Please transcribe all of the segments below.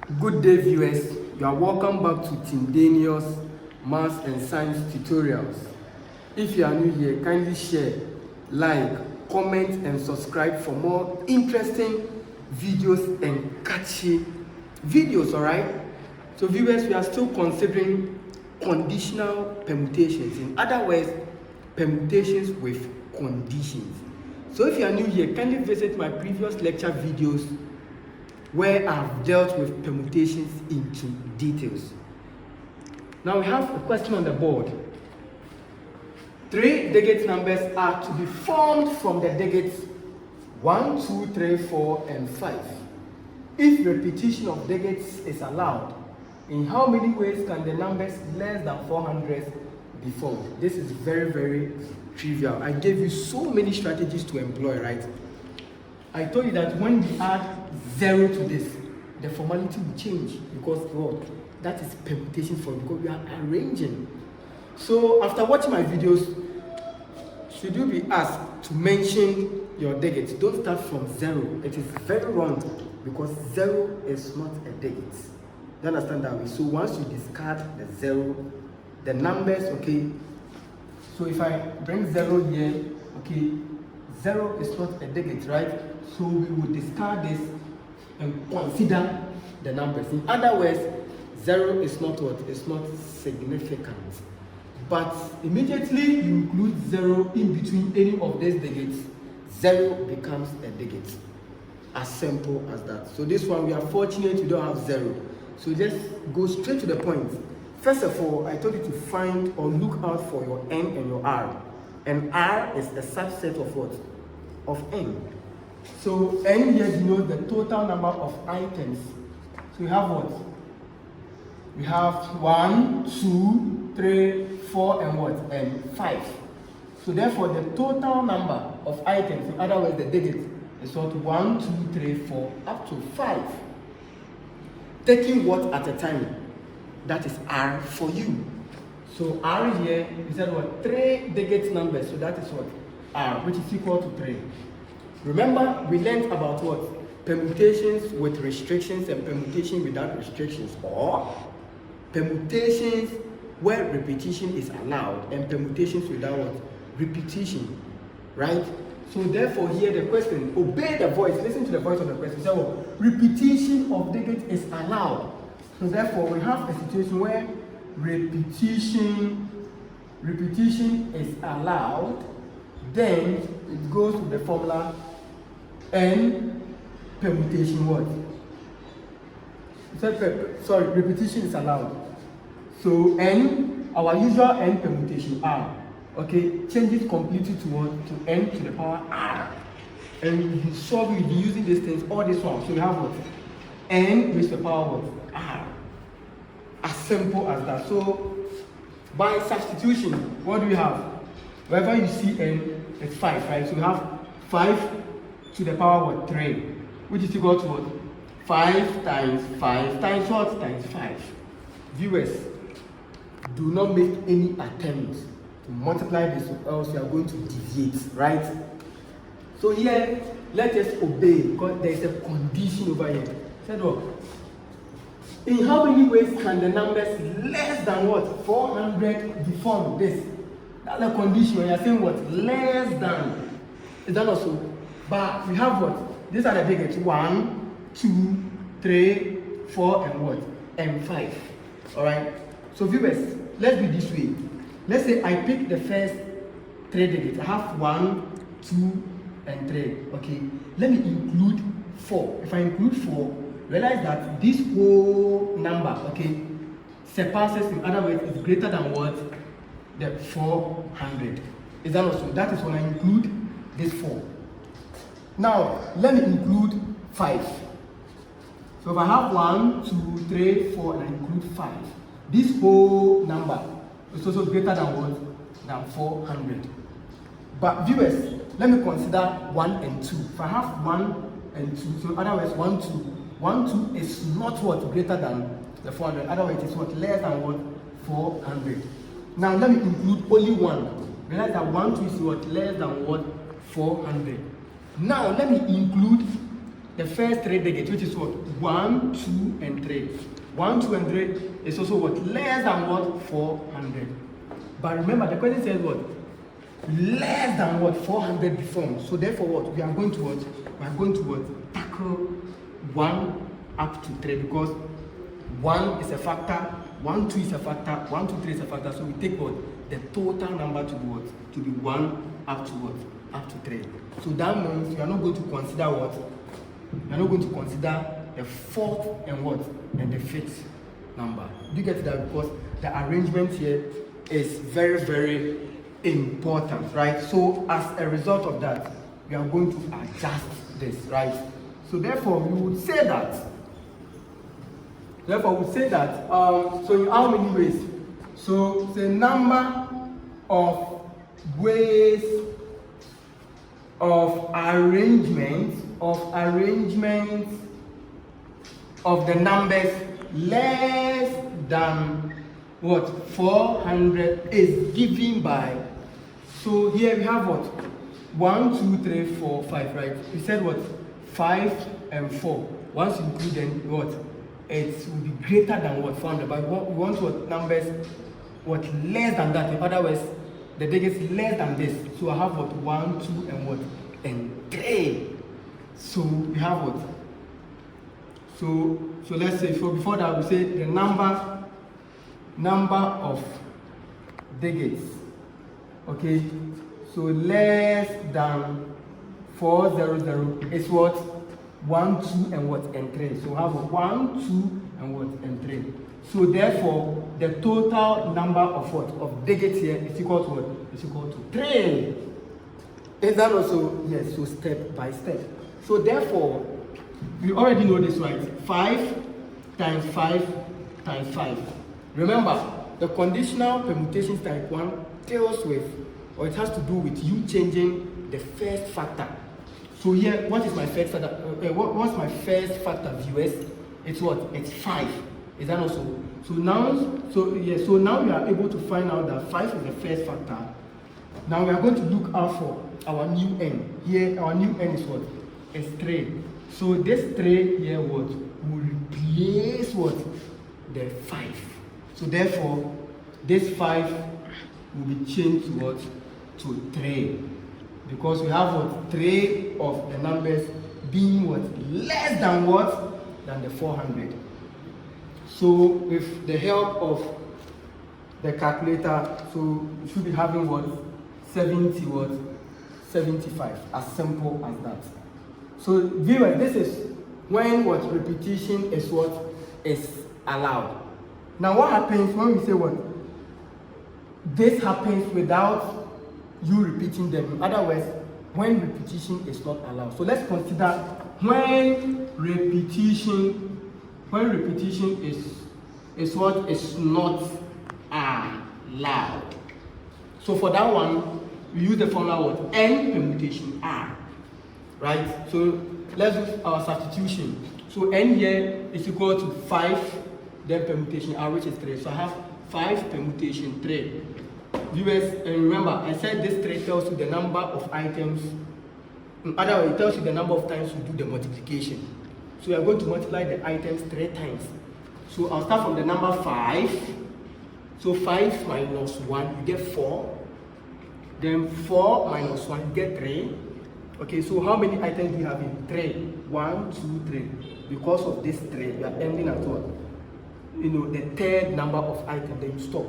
Good day, viewers. You are welcome back to Tindanious Maths and Science Tutorials. If you are new here, kindly share, like, comment and subscribe for more interesting videos and catchy videos, alright? So viewers, we are still considering conditional permutations. In other words, permutations with conditions. So if you are new here, kindly visit my previous lecture videos where I've dealt with permutations into details. Now we have a question on the board. 3 digit numbers are to be formed from the digits 1, 2, 3, 4, and 5. If repetition of digits is allowed, in how many ways can the numbers less than 400 be formed? This is very, very trivial. I gave you so many strategies to employ, right? I told you that when we add 0 to this, the formality will change because what? That is permutation form because we are arranging. So after watching my videos, should you be asked to mention your digits, don't start from 0. It is very wrong because 0 is not a digit. You understand that way? So once you discard the 0, the numbers, okay. So if I bring 0 here, okay, 0 is not a digit, right? So we will discard this and consider the numbers. In other words, 0 is not what? It's not significant. But immediately you include 0 in between any of these digits, 0 becomes a digit. As simple as that. So this one, we are fortunate we don't have 0. So just go straight to the point. First of all, I told you to find or look out for your N and your R. And R is a subset of what? Of N. So N here denotes the total number of items. So we have what? We have 1, 2, 3, 4, and what? And 5. So therefore, the total number of items, in other words, the digit, is what? 1, 2, 3, 4, up to 5. Taking what at a time? That is R for you. So R here, we said what? 3 digit numbers. So that is what? R, which is equal to 3. Remember, we learned about what? Permutations with restrictions and permutation without restrictions, or permutations where repetition is allowed and permutations without what? Repetition, right? So therefore here the question, obey the voice, listen to the voice of the question. So repetition of digits is allowed. So therefore we have a situation where repetition is allowed, then it goes to the formula N permutation what? Sorry, repetition is allowed. So N, our usual N permutation R. Okay, change it completely to what? To N to the power R. And you solve it using these things, all this one. So we have what? N raised to the power what? R. As simple as that. So by substitution, what do we have? Wherever you see N, it's 5, right? So we have 5 to the power what? 3, which is equal to what? 5 times 5 times what? Times 5. Viewers, do not make any attempt to multiply this, or else you are going to deviate, right? So here, let us obey because there is a condition over here. Said what? In how many ways can the numbers less than what? 400 be formed? This. That's a condition when you are saying what? Less than. Is that also? But we have what? These are the digits. 1, 2, 3, 4, and what? And 5. Alright? So viewers, let's do this way. Let's say I pick the first 3 digits. I have 1, 2, and 3. Okay. Let me include 4. If I include 4, realize that this whole number, okay, surpasses, in other words, is greater than what? The 400. Is that also? That is when I include this 4. Now, let me include 5. So if I have 1, 2, 3, 4, and I include 5, this whole number is also greater than what? Than 400. But viewers, let me consider 1 and 2. If I have 1 and 2, so in other words, 1, 2. 1, 2 is not what? Greater than the 400. Otherwise, it is what? Less than what? 400. Now, let me include only 1. Realize that 1, 2 is what? Less than what? 400. Now, let me include the first 3 digits, which is what? 1, 2, and 3. 1, 2, and 3 is also what? Less than what? 400. But remember, the question says what? Less than what? 400 before. So therefore what? We are going to what? We are going to what? Tackle 1 up to 3, because 1 is a factor, 1, 2 is a factor, 1, 2, 3 is a factor. So we take what? The total number to be what? To be 1 up to what? Up to 3. So that means we are not going to consider what? We are not going to consider the 4th and what? And the 5th number. Do you get that? Because the arrangement here is very, very important, right? So as a result of that, we are going to adjust this, right? So therefore, we would say that. So in how many ways? So the number of ways of arrangement of the numbers less than what? 400 is given by. So here we have what? 1, 2, 3, 4, 5, right? We said what? 5 and 4. Once you include them, what? It will be greater than what? 400. But we want what? Numbers what? Less than that. In other words, the digits less than this. So I have what? 1, 2, and what? And 3. So we have what? So let's say, so before that we say the number of digits. Okay, so less than 400 is what? 1, 2, and what? And 3. So we have 1, 2, and what? And 3. So therefore, the total number of what? Of digits here is equal to what? Is equal to 3. Is that also? Yes, so step by step. So therefore, we already know this, right? 5 times 5 times 5. Remember, the conditional permutations type 1 deals with, or it has to do with you changing the first factor. So here, what is my first factor? What's my first factor, viewers? It's what? It's 5. Is that also? So now we are able to find out that 5 is the first factor. Now we are going to look out for our new n. Here, our new n is what? It's 3. So this 3 here what? Will replace what? The 5. So therefore, this 5 will be changed to what? To 3. Because we have what? 3 of the numbers being what? Less than what? Than the 400. So with the help of the calculator, so we should be having what? 70 what? 75. As simple as that. So viewers, this is when what? Repetition is what? Is allowed. Now what happens when we say what? This happens without you repeating them. In other words, when repetition is not allowed. So let's consider when repetition is what? Is not allowed. So for that one, we use the formula what? N permutation R. Right? So let's do our substitution. So n here is equal to 5, then permutation R, which is 3. So I have 5 permutation 3. Viewers, and remember, I said this 3 tells you the number of items. In other words, it tells you the number of times you do the multiplication. So we are going to multiply the items 3 times. So I'll start from the number 5. So 5 minus 1, you get 4. Then 4 minus 1, you get 3. Okay, so how many items do you have in 3? 1, 2, 3. Because of this 3, we are ending at what? You know, the third number of items, then you stop.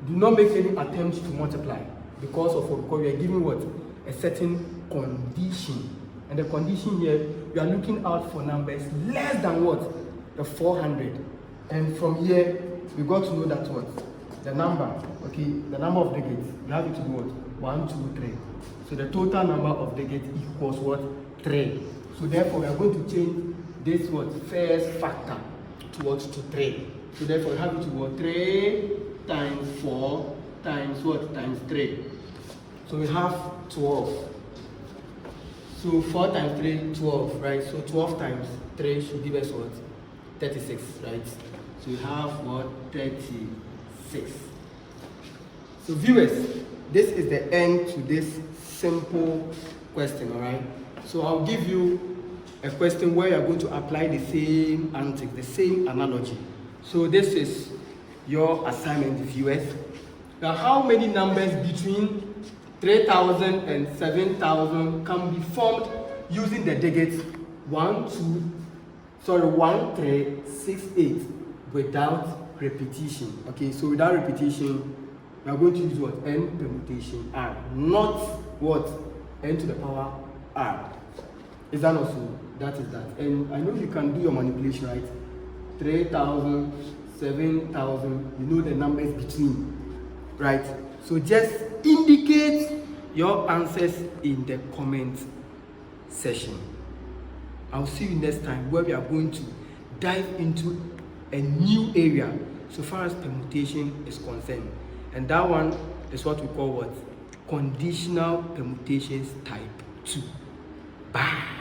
Do not make any attempts to multiply because we are giving what? A certain condition. And the condition here, we are looking out for numbers less than what? The 400. And from here, we got to know that what? The number, okay, the number of digits, we have it to do what? 1, 2, 3. So the total number of digits equals what? 3. So therefore, we are going to change this what? First factor towards to 3. So therefore, we have it to what? 3 times 4 times what? Times 3. So we have 12. So 4 times 3, 12, right? So 12 times 3 should give us what? 36, right? So we have what? 36. So viewers, this is the end to this simple question, all right? So I'll give you a question where you're going to apply the same antics, the same analogy. So this is your assignment, viewers. Now, how many numbers between 3,000 and 7,000 can be formed using the digits 1, 3, 6, 8 without repetition? Okay, so without repetition, we are going to use what? N permutation R, not what? N to the power R. Is that not so? That is that. And I know you can do your manipulation, right? 3,000, 7,000, you know the numbers between, right? So just indicate your answers in the comment section. I'll see you next time where we are going to dive into a new area so far as permutation is concerned. And that one is what we call what? Conditional permutations type 2. Bye.